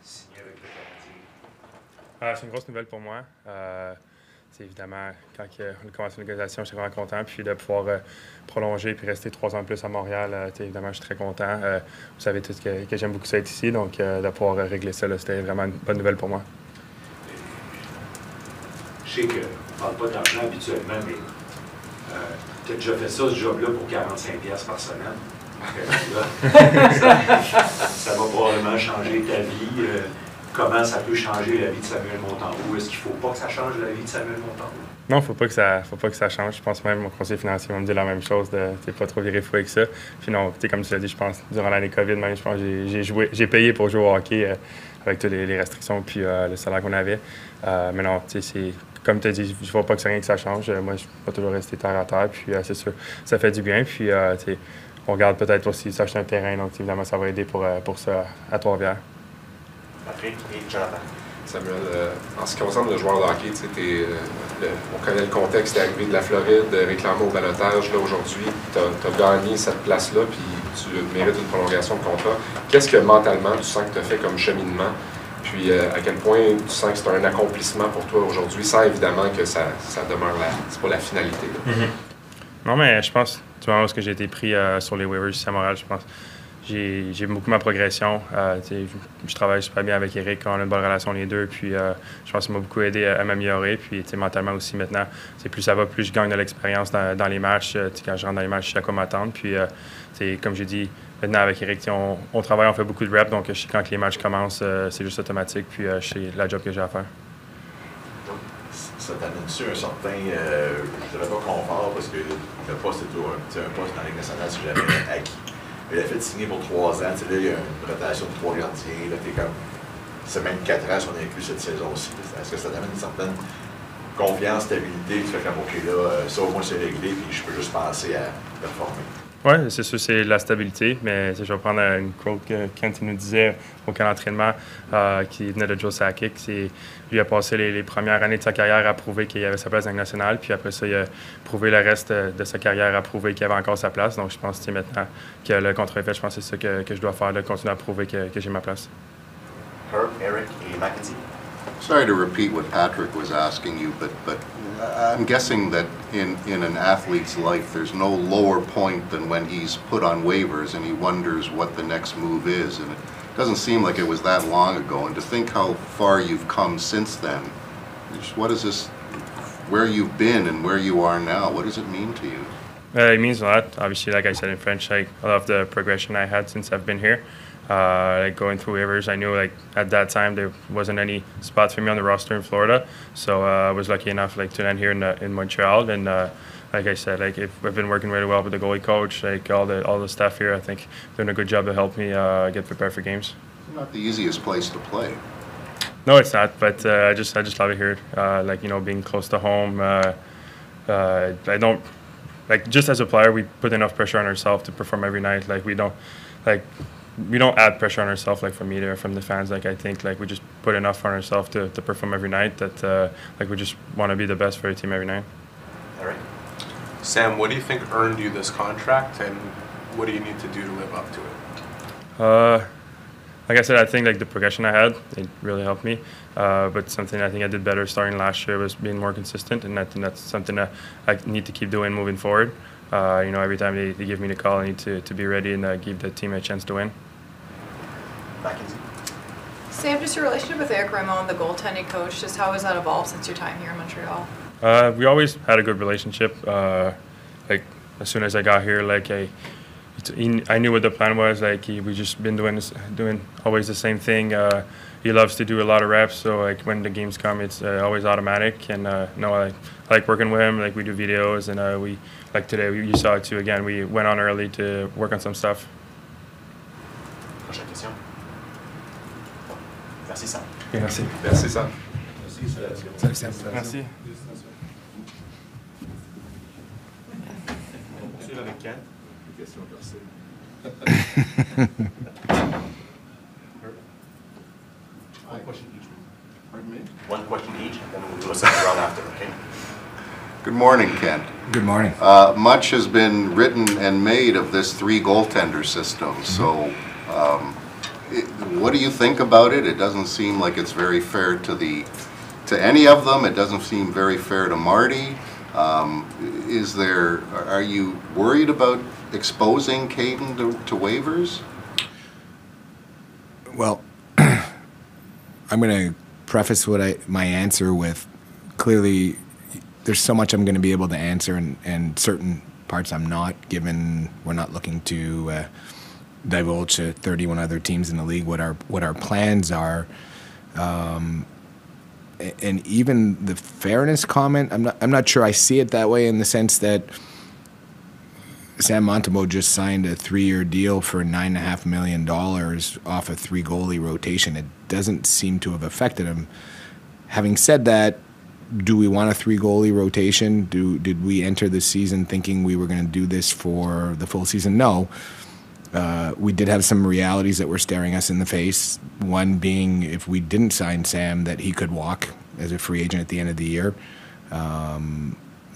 signer avec le Canadien? C'est une grosse nouvelle pour moi. Évidemment, quand on a commencé la négociation, j'étais vraiment content. Puis de pouvoir prolonger et rester 3 ans de plus à Montréal, évidemment, je suis très content. Vous savez tous que j'aime beaucoup ça être ici. Donc, de pouvoir régler ça, c'était vraiment une bonne nouvelle pour moi. Je sais qu'on ne parle pas d'argent habituellement, mais tu as déjà fait ça, ce job-là, pour 45$ par semaine. Ça va probablement changer ta vie. Comment ça peut changer la vie de Samuel Montembeault? Est-ce qu'il ne faut pas que ça change la vie de Samuel Montembeault? Non, faut pas que ça change. Je pense même mon conseiller financier va me dire la même chose, de pas trop virer fou avec ça. Puis non, comme tu l'as dit, je pense durant l'année COVID, même, je pense que j'ai payé pour jouer au hockey avec toutes les restrictions puis le salaire qu'on avait. Mais non, c'est comme tu as dit, je ne vois pas que c'est rien que ça change. Moi, je vais toujours rester terre à terre. Puis c'est sûr, ça fait du bien. Puis on regarde peut-être aussi s'acheter un terrain. Donc évidemment, ça va aider pour ça à Trois-Rivières. Patrick et Jonathan. Samuel, en ce qui concerne le joueur de hockey, on connaît le contexte, tu es arrivé de la Floride, réclamé au balotage. Là, aujourd'hui, tu as gagné cette place-là, puis tu mérites une prolongation de contrat. Qu'est-ce que mentalement tu sens que tu as fait comme cheminement? Puis à quel point tu sens que c'est un accomplissement pour toi aujourd'hui, sans évidemment que ça demeure c'est pas la finalité. Non, mais je pense, du moment où j'ai été pris sur les waivers ici à Montréal, je pense j'ai beaucoup ma progression. Je travaille super bien avec Eric, on a une bonne relation les deux. Puis je pense que ça m'a beaucoup aidé à m'améliorer. Puis mentalement aussi maintenant, plus ça va, plus je gagne de l'expérience dans les matchs. Quand je rentre dans les matchs, je sais à quoi m'attendre. Puis comme j'ai dit, maintenant avec Eric, on travaille, on fait beaucoup de reps. Donc je sais quand les matchs commencent, c'est juste automatique. Puis je sais la job que j'ai à faire. Ça t'amène-tu un certain, je dirais pas confort, parce que le poste est toujours un poste dans la Ligue nationale, si jamais acquis. Mais le fait de signer pour 3 ans, là, il y a une rotation de 3 gardiens, là, t'es comme, c'est même 4 ans si on inclut cette saison-ci. Est-ce que ça t'amène une certaine confiance, stabilité, tu fais comme, OK, là, ça au moins c'est réglé, puis je peux juste penser à performer? Oui, c'est sûr, c'est la stabilité, mais je vais prendre une quote que Kent nous disait au camp d'entraînement qui venait de Joe Sakic. Lui a passé les premières années de sa carrière à prouver qu'il avait sa place dans la nationale, puis après ça, il a prouvé le reste de sa carrière à prouver qu'il avait encore sa place. Donc je pense que maintenant que le contrat est fait, je pense que c'est ça que je dois faire, de continuer à prouver que j'ai ma place. Herb, Eric et Mackenzie. Sorry to repeat what Patrick was asking you, but I'm guessing that in an athlete's life, there's no lower point than when he's put on waivers and he wonders what the next move is. And it doesn't seem like it was that long ago. And to think how far you've come since then, what is this, where you've been and where you are now, what does it mean to you? It means a lot. Obviously, like I said in French, I love the progression I had since I've been here. Going through waivers, I knew at that time there wasn't any spots for me on the roster in Florida, so I was lucky enough to land here in Montreal. And like I said, I've been working really well with the goalie coach, all the staff here. I think doing a good job to help me get prepared for games. It's not the easiest place to play. No, it's not, but I just love it here. Being close to home. I don't just as a player, we put enough pressure on ourselves to perform every night. We don't add pressure on ourselves from media or from the fans. I think we just put enough on ourselves to perform every night that we just want to be the best for our team every night. All right. Sam, what do you think earned you this contract, and what do you need to do to live up to it? Like I said, I think the progression I had, it really helped me. But something I think I did better starting last year was being more consistent, and I think that's something that I need to keep doing moving forward. Every time they give me the call, I need to be ready and give the team a chance to win. Mackenzie. Sam, just your relationship with Eric Raymond, the goaltending coach, just how has that evolved since your time here in Montreal? We always had a good relationship. As soon as I got here, I knew what the plan was. We just been doing always the same thing. He loves to do a lot of reps, so when the games come, it's always automatic. And I like working with him. We do videos, and we today you saw it too. Again, we went on early to work on some stuff. Prochaine question. Merci Sam. Merci. Merci, Sam. Salut Sam. Merci. On va poursuivre avec Kent. Des questions personnelles. One question each. Pardon me? One question each, and then we'll do a second round after, okay? Good morning, Kent. Good morning. Much has been written and made of this 3 goaltender system. So what do you think about it? It doesn't seem like it's very fair to any of them. It doesn't seem very fair to Marty. Are you worried about exposing Caden to waivers? Well, I'm going to preface my answer with, clearly there's so much I'm going to be able to answer, and certain parts I'm not, given we're not looking to divulge to 31 other teams in the league what our plans are. And even the fairness comment, I'm not sure I see it that way, in the sense that Sam Montembeault just signed a 3-year deal for $9.5 million off a 3-goalie rotation. It doesn't seem to have affected him. Having said that, do we want a 3-goalie rotation? Did we enter the season thinking we were going to do this for the full season? No. We did have some realities that were staring us in the face. One being, if we didn't sign Sam, that he could walk as a free agent at the end of the year.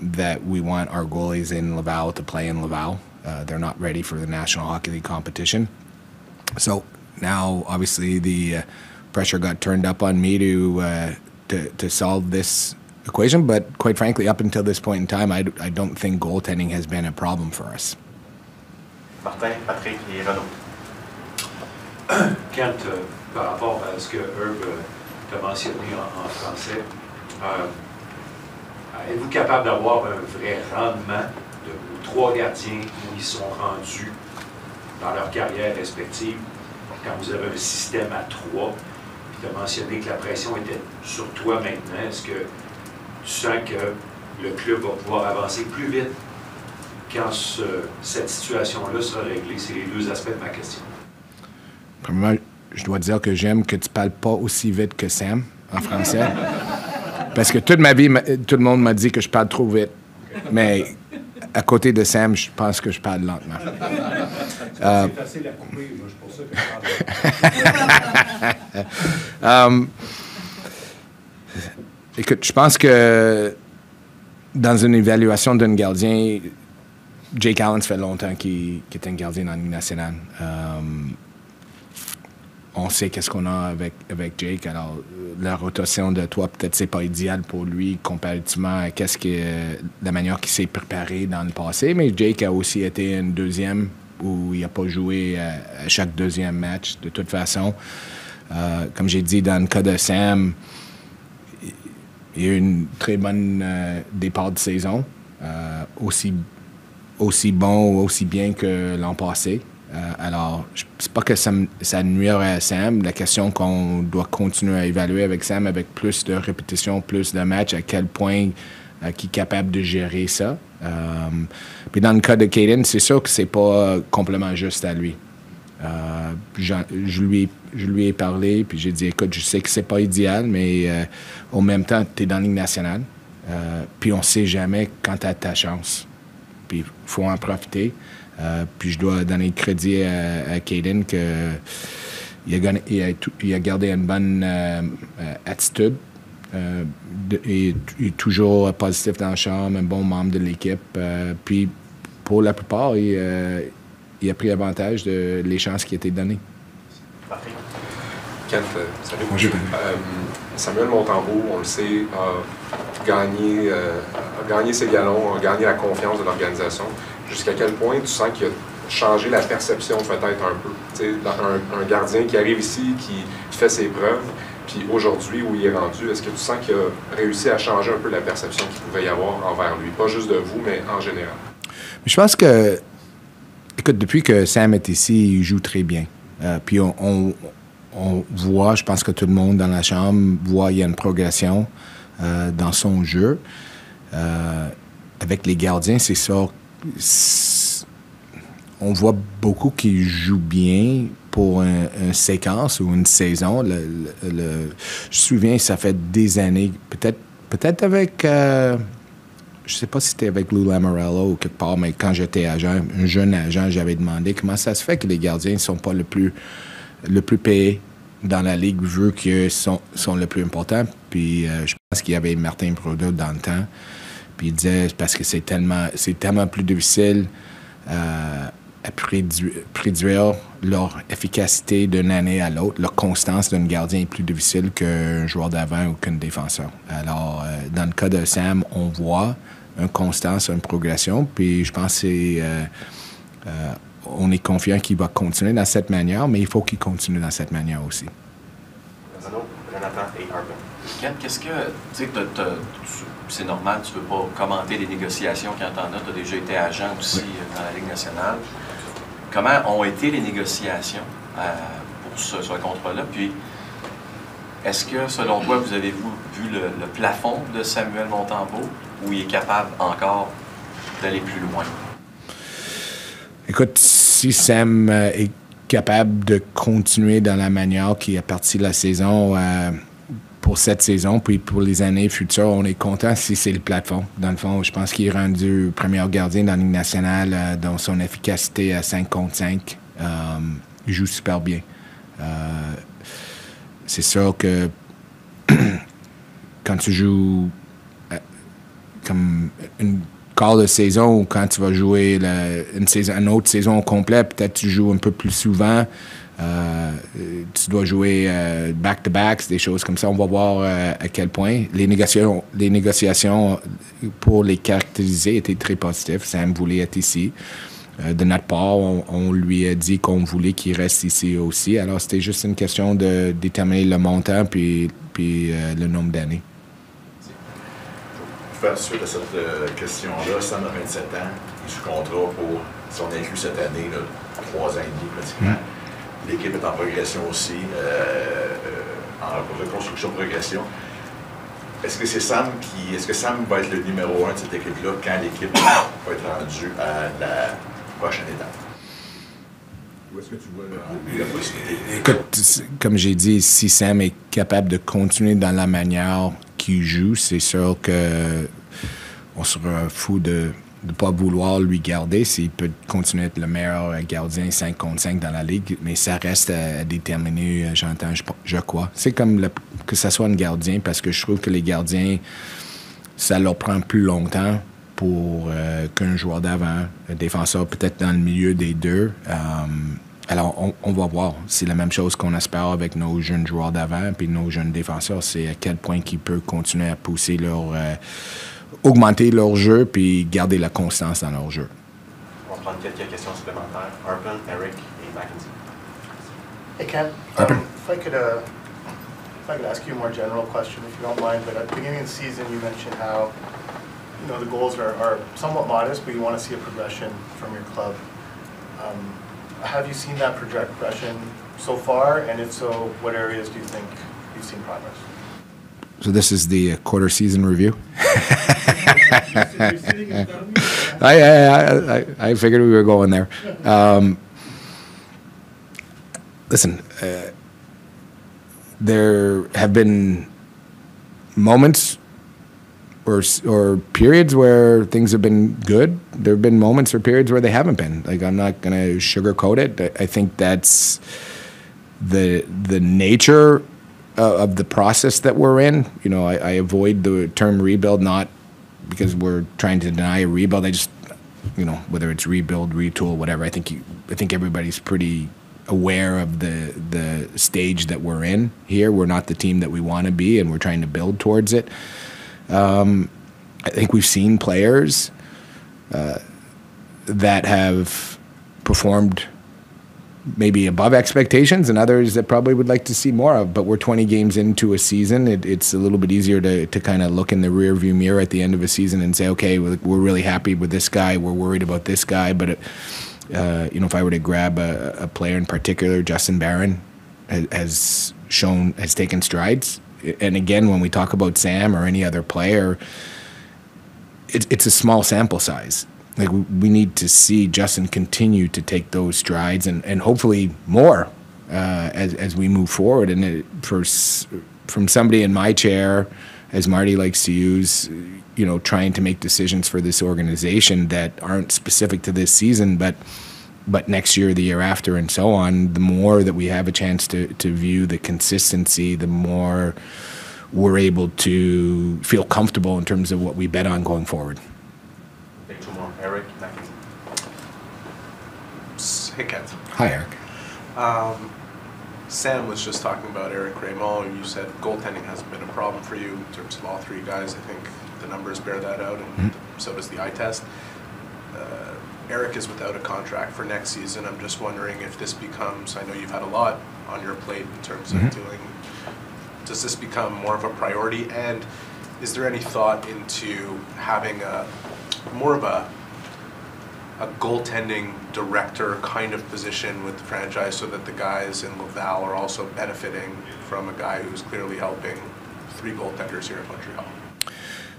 That we want our goalies in Laval to play in Laval. They're not ready for the National Hockey League competition. So now, obviously, the pressure got turned up on me to solve this equation. But quite frankly, up until this point in time, I don't think goaltending has been a problem for us. Martin, Patrick et Renaud. Kent, par rapport à ce que Herb t'a mentionné en français, êtes-vous capable d'avoir un vrai rendement de vos 3 gardiens où ils sont rendus dans leur carrière respective quand vous avez un système à 3? Puis tu as mentionné que la pression était sur toi maintenant. Est-ce que tu sens que le club va pouvoir avancer plus vite quand cette situation-là sera réglée? C'est les 2 aspects de ma question. Premièrement, je dois dire que j'aime que tu parles pas aussi vite que Sam en français. Parce que toute ma vie, tout le monde m'a dit que je parle trop vite. Mais à côté de Sam, je pense que je parle lentement. C'est facile à couper, moi, c'est pour ça que je parle. Écoute, je pense que dans une évaluation d'un gardien, Jake Allen, ça fait longtemps qu'il est un gardien dans la Ligue nationale. On sait qu'est-ce qu'on a avec Jake. Alors, la rotation de toi, peut-être c'est pas idéal pour lui comparativement à la manière qu'il s'est préparé dans le passé. Mais Jake a aussi été une deuxième où il n'a pas joué à chaque deuxième match, de toute façon. Comme j'ai dit, dans le cas de Sam, il y a eu une très bonne départ de saison. Aussi bon ou aussi bien que l'an passé. Alors, c'est pas que ça nuirait à Sam. La question qu'on doit continuer à évaluer avec Sam, avec plus de répétitions, plus de matchs, à quel point qui est capable de gérer ça. Puis dans le cas de Caden, c'est sûr que c'est pas complètement juste à lui. Je lui ai parlé, puis j'ai dit, écoute, je sais que c'est pas idéal, mais au même temps, tu es dans la Ligue nationale, puis on sait jamais quand tu as ta chance. Puis il faut en profiter. Puis je dois donner le crédit à Caden qu'il a gardé une bonne attitude. Il est toujours positif dans la chambre, un bon membre de l'équipe. Puis pour la plupart, il a pris avantage des chances qui étaient données. Kent, salut. Bonjour. Samuel Montembeault, on le sait, a gagné ses galons, a gagné la confiance de l'organisation. Jusqu'à quel point tu sens qu'il a changé la perception peut-être un peu? Un gardien qui arrive ici, qui fait ses preuves, puis aujourd'hui où il est rendu, est-ce que tu sens qu'il a réussi à changer un peu la perception qu'il pouvait y avoir envers lui? Pas juste de vous, mais en général. Je pense que, écoute, depuis que Sam est ici, il joue très bien. Puis on voit, je pense que tout le monde dans la chambre voit qu'il y a une progression dans son jeu. Avec les gardiens, c'est ça. On voit beaucoup qui jouent bien pour une séquence ou une saison. Je me souviens, ça fait des années, peut-être avec, je sais pas si c'était avec Lou Lamoriello ou quelque part, mais quand j'étais agent, un jeune agent, j'avais demandé comment ça se fait que les gardiens ne sont pas le plus payés dans la Ligue, vu qu'ils sont le plus importants. Puis je pense qu'il y avait Martin Brodeur dans le temps. Puis il disait, parce que c'est tellement plus difficile à prédire leur efficacité d'une année à l'autre. Leur constance d'un gardien est plus difficile qu'un joueur d'avant ou qu'un défenseur. Alors, dans le cas de Sam, on voit une constance, une progression, puis je pense que on est confiant qu'il va continuer dans cette manière, mais il faut qu'il continue dans cette manière aussi. Jonathan et Arvin. Kent, qu'est-ce que, tu sais, c'est normal, tu ne veux pas commenter les négociations quand t'en as, tu as déjà été agent aussi dans la Ligue nationale. Comment ont été les négociations pour ce contrat-là? Puis, est-ce que, selon toi, vous avez vu le plafond de Samuel Montembeault ou il est capable encore d'aller plus loin? Écoute, si Sam est capable de continuer dans la manière qui est partie de la saison pour cette saison, puis pour les années futures, on est content si c'est le plafond. Dans le fond, je pense qu'il est rendu premier gardien dans la Ligue nationale dans son efficacité à 5 contre 5. Il joue super bien. C'est sûr que quand tu joues comme une quart de saison ou quand tu vas jouer une autre saison au complet, peut-être tu joues un peu plus souvent. Tu dois jouer back-to-backs, des choses comme ça. On va voir à quel point. Les négociations pour les caractériser étaient très positives. Sam voulait être ici. De notre part, on lui a dit qu'on voulait qu'il reste ici aussi. Alors, c'était juste une question de déterminer le montant puis le nombre d'années. Pour faire suite à cette question-là, Sam a 27 ans, il est sous contrat pour, si on inclut cette année, là, 3 ans et demi pratiquement. L'équipe est en progression aussi, en reconstruction-progression. Est-ce que c'est Sam est-ce que Sam va être le numéro 1 de cette équipe-là quand l'équipe va être rendue à la prochaine étape? Où est-ce que tu vois la possibilité? Écoute, comme j'ai dit, si Sam est capable de continuer dans la manière qu'il joue, c'est sûr que on serait fou de ne pas vouloir lui garder s'il peut continuer à être le meilleur gardien 5 contre 5 dans la Ligue, mais ça reste à déterminer, j'entends, je crois. C'est comme que ça soit un gardien, parce que je trouve que les gardiens, ça leur prend plus longtemps pour qu'un joueur d'avant, un défenseur peut-être dans le milieu des deux. Alors, on va voir. C'est la même chose qu'on espère avec nos jeunes joueurs d'avant puis nos jeunes défenseurs. C'est à quel point ils peuvent continuer à pousser augmenter leur jeu puis garder la constance dans leur jeu. On va prendre quelques questions supplémentaires. Arvin, Eric et Mackenzie. Hey Ken, if I could ask you a more general question, if you don't mind, but at the beginning of the season you mentioned how the goals are somewhat modest, but you want to see a progression from your club. Have you seen that progression so far? And if so, what areas do you think you've seen progress? So this is the quarter season review. I figured we were going there. Listen, there have been moments or periods where things have been good. There have been moments or periods where they haven't been. Like, I'm not going to sugarcoat it. I think that's the nature of the process that we're in. I avoid the term rebuild, not because we're trying to deny a rebuild. I just, whether it's rebuild, retool, whatever. I think everybody's pretty aware of the stage that we're in here. We're not the team that we want to be, and we're trying to build towards it. I think we've seen players that have performed maybe above expectations and others that probably would like to see more of. But we're 20 games into a season. It's a little bit easier to kind of look in the rearview mirror at the end of a season and say, okay, we're really happy with this guy. We're worried about this guy. But, if I were to grab a player in particular, Justin Barron has taken strides. And again, when we talk about Sam or any other player, it's a small sample size. Like, we need to see Justin continue to take those strides and hopefully more as we move forward. And from somebody in my chair, as Marty likes to use, trying to make decisions for this organization that aren't specific to this season, but next year, the year after, and so on, the more that we have a chance to view the consistency, the more we're able to feel comfortable in terms of what we bet on going forward. Eric, Mackenzie. Hey, Kent. Hi, Eric. Sam was just talking about Eric Raymond. You said goaltending hasn't been a problem for you in terms of all three guys. I think the numbers bear that out, and so does the eye test. Eric is without a contract for next season. I'm just wondering if this becomes, I know you've had a lot on your plate in terms of doing, does this become more of a priority? And is there any thought into having more of a goaltending director kind of position with the franchise so that the guys in Laval are also benefiting from a guy who's clearly helping three goaltenders here in Montreal?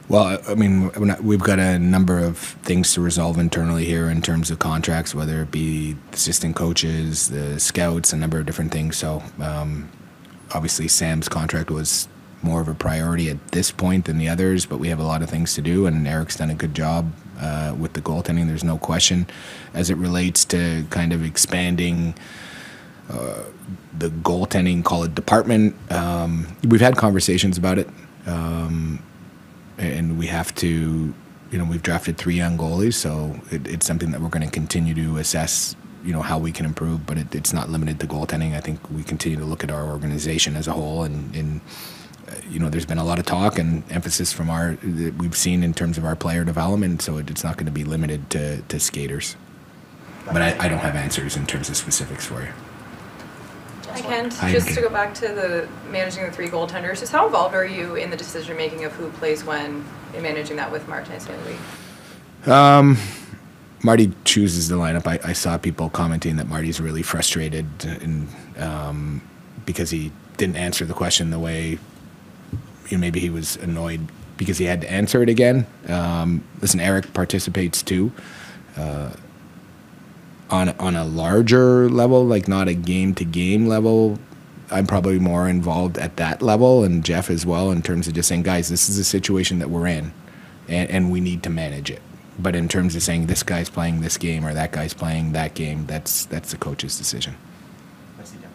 Well, I mean, we've got a number of things to resolve internally here in terms of contracts, whether it be assistant coaches, the scouts, a number of different things. So obviously Sam's contract was more of a priority at this point than the others, but we have a lot of things to do, and Eric's done a good job with the goaltending, there's no question. As it relates to kind of expanding the goaltending, call it department, we've had conversations about it. And we have to, we've drafted 3 young goalies, so it's something that we're going to continue to assess, how we can improve, but it's not limited to goaltending. I think we continue to look at our organization as a whole, and there's been a lot of talk and emphasis from that we've seen in terms of our player development, so it's not going to be limited to skaters. But I don't have answers in terms of specifics for you. Hi, Kent. Just to go back to the managing the 3 goaltenders, just how involved are you in the decision making of who plays when in managing that with Martin and Louis? Marty chooses the lineup. I saw people commenting that Marty's really frustrated and because he didn't answer the question the way maybe he was annoyed because he had to answer it again. Listen, Eric participates too. On a larger level, like not a game-to-game level, I'm probably more involved at that level, and Jeff as well, in terms of just saying, guys, this is a situation that we're in, and we need to manage it. But in terms of saying this guy's playing this game or that guy's playing that game, that's the coach's decision. Merci, Jeff.